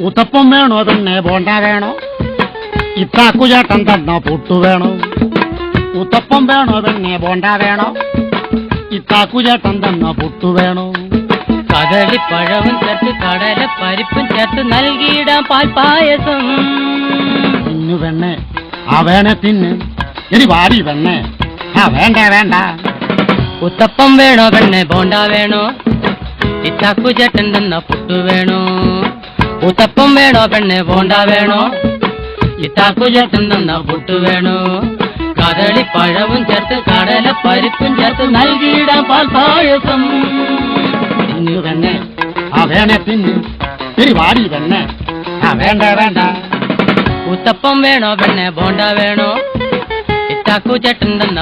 ഉത്തപ്പം വേണോ പിന്നെ ബോണ്ട വേണോ? ഇത്താക്കുചേട്ടൻ തന്ന പുട്ടു വേണോ? ഉത്തപ്പം വേണോ പിന്നെ ബോണ്ട വേണോ? ഇത്താക്കുചേട്ടൻ തന്ന പുട്ടു വേണോ? കദളിപ്പഴവും ചേർത്ത് കടല പരിപ്പും ചേർത്ത് നൽകിയിടാം പാൽപ്പായസം. തിന്നു വെണ്ണേ, ആ വേണേ തിന്ന്. ഇനി വാടി വെണ്ണേ, ആ വേണ്ട വേണ്ട. ഉത്തപ്പം വേണോ പെണ്ണെ ബോണ്ട വേണോ? ഇത്താക്കുചേട്ടൻ തന്ന പുട്ടു വേണോ? ഉത്തപ്പം വേണോ പെണ്ണെ ബോണ്ട വേണോ? ഇത്താക്കുചേട്ടൻ തന്ന പുട്ടു വേണോ? കദളിപ്പഴവും ചേർത്ത് കടല പരിപ്പും ചേർത്ത് നൽകിയിടാം പാൽപ്പായസം. തിന്നു വെണ്ണേ, ആ വേണേ തിന്ന്. ഇനി വാടി വെണ്ണേ, ആ വേണ്ട വേണ്ട. ഉത്തപ്പം വേണോ പെണ്ണെ ബോണ്ട വേണോ? ഇത്താക്കുചേട്ടൻ തന്ന